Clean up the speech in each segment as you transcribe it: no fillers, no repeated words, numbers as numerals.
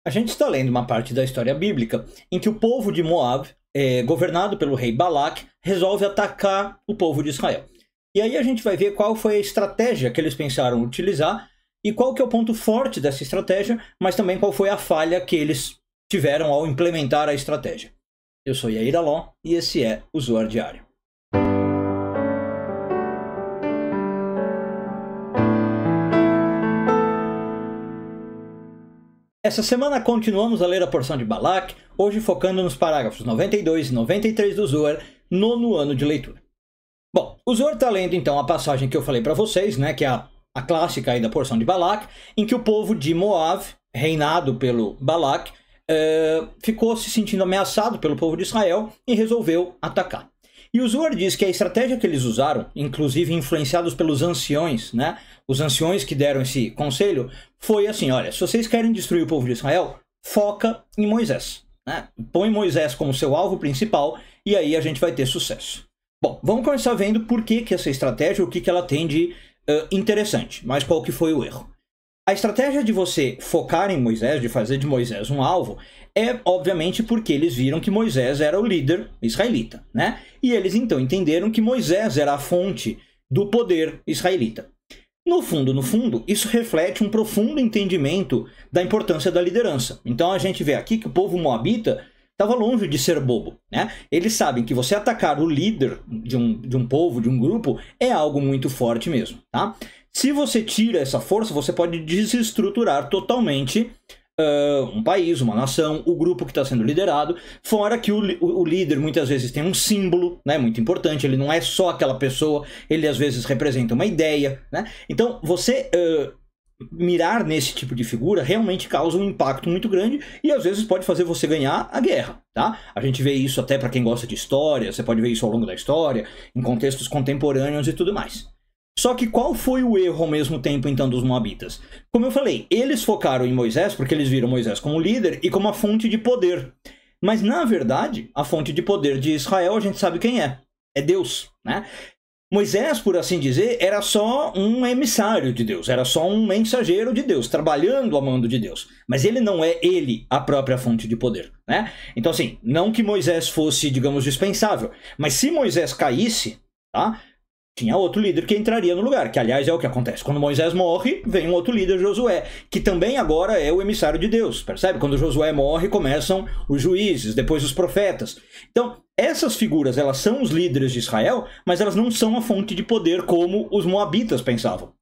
A gente está lendo uma parte da história bíblica em que o povo de Moab, governado pelo rei Balaque, resolve atacar o povo de Israel. E aí a gente vai ver qual foi a estratégia que eles pensaram utilizar e qual que é o ponto forte dessa estratégia, mas também qual foi a falha que eles tiveram ao implementar a estratégia. Eu sou Yair Alon e esse é o Zoar Diário. Essa semana continuamos a ler a porção de Balaque, hoje focando nos parágrafos 92 e 93 do Zoar, nono ano de leitura. Bom, o Zoar está lendo então a passagem que eu falei para vocês, né, que é a clássica aí da porção de Balaque, em que o povo de Moab, reinado pelo Balaque, ficou se sentindo ameaçado pelo povo de Israel e resolveu atacar. E o Zoar diz que a estratégia que eles usaram, inclusive influenciados pelos anciões, né, os anciões que deram esse conselho, foi assim: olha, se vocês querem destruir o povo de Israel, foca em Moisés, né? Põe Moisés como seu alvo principal e aí a gente vai ter sucesso. Bom, vamos começar vendo por que essa estratégia, o que ela tem de interessante, mas qual que foi o erro. A estratégia de você focar em Moisés, de fazer de Moisés um alvo, é obviamente porque eles viram que Moisés era o líder israelita, né? E eles então entenderam que Moisés era a fonte do poder israelita. No fundo, isso reflete um profundo entendimento da importância da liderança. Então a gente vê aqui que o povo moabita estava longe de ser bobo, né? Eles sabem que você atacar o líder de um povo, de um grupo, é algo muito forte mesmo, tá? Se você tira essa força, você pode desestruturar totalmente um país, uma nação, o grupo que está sendo liderado, fora que o líder muitas vezes tem um símbolo, né, muito importante, ele não é só aquela pessoa, ele às vezes representa uma ideia, né? Então você mirar nesse tipo de figura realmente causa um impacto muito grande e às vezes pode fazer você ganhar a guerra, tá? A gente vê isso até para quem gosta de história, você pode ver isso ao longo da história, em contextos contemporâneos e tudo mais. Só que qual foi o erro ao mesmo tempo, então, dos moabitas? Como eu falei, eles focaram em Moisés porque eles viram Moisés como líder e como a fonte de poder. Mas, na verdade, a fonte de poder de Israel, a gente sabe quem é. É Deus, né? Moisés, por assim dizer, era só um emissário de Deus, era só um mensageiro de Deus, trabalhando a mando de Deus. Mas ele não é a própria fonte de poder, né? Então, assim, não que Moisés fosse, digamos, dispensável, mas se Moisés caísse, tá? Tinha outro líder que entraria no lugar, que aliás é o que acontece. Quando Moisés morre, vem um outro líder, Josué, que também agora é o emissário de Deus, percebe? Quando Josué morre, começam os juízes, depois os profetas. Então, essas figuras, elas são os líderes de Israel, mas elas não são a fonte de poder como os moabitas pensavam.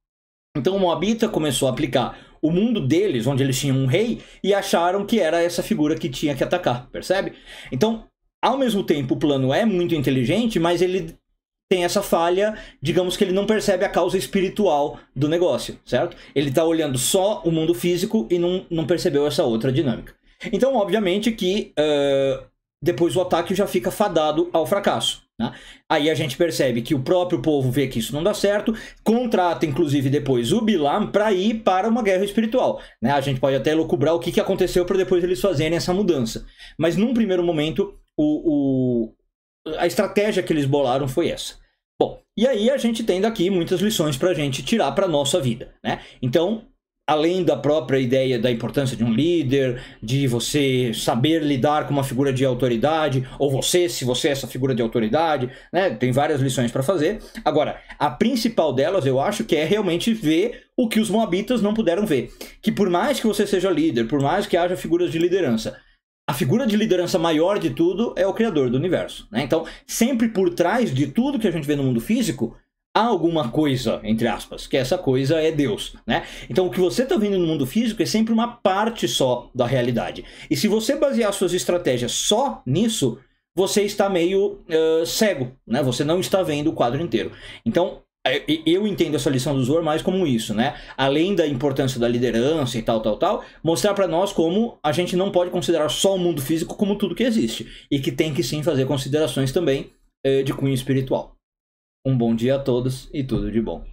Então o moabita começou a aplicar o mundo deles, onde eles tinham um rei, e acharam que era essa figura que tinha que atacar, percebe? Então, ao mesmo tempo, o plano é muito inteligente, mas ele tem essa falha, digamos que ele não percebe a causa espiritual do negócio, certo? Ele está olhando só o mundo físico e não percebeu essa outra dinâmica. Então, obviamente que depois o ataque já fica fadado ao fracasso, né? Aí a gente percebe que o próprio povo vê que isso não dá certo, contrata inclusive depois o Bilam para ir para uma guerra espiritual, né? A gente pode até lucubrar o que aconteceu para depois eles fazerem essa mudança. Mas num primeiro momento, a estratégia que eles bolaram foi essa. Bom, e aí a gente tem daqui muitas lições para a gente tirar para a nossa vida, né? Então, além da própria ideia da importância de um líder, de você saber lidar com uma figura de autoridade, ou você, se você é essa figura de autoridade, né? Tem várias lições para fazer. Agora, a principal delas, eu acho que é realmente ver o que os moabitas não puderam ver. Que por mais que você seja líder, por mais que haja figuras de liderança, a figura de liderança maior de tudo é o Criador do universo, né? Então, sempre por trás de tudo que a gente vê no mundo físico, há alguma coisa, entre aspas, que essa coisa é Deus, né? Então, o que você está vendo no mundo físico é sempre uma parte só da realidade. E se você basear suas estratégias só nisso, você está meio cego, né? Você não está vendo o quadro inteiro. Então, eu entendo essa lição do Zoar mais como isso, né? Além da importância da liderança e tal, mostrar para nós como a gente não pode considerar só o mundo físico como tudo que existe. E que tem que sim fazer considerações também de cunho espiritual. Um bom dia a todos e tudo de bom.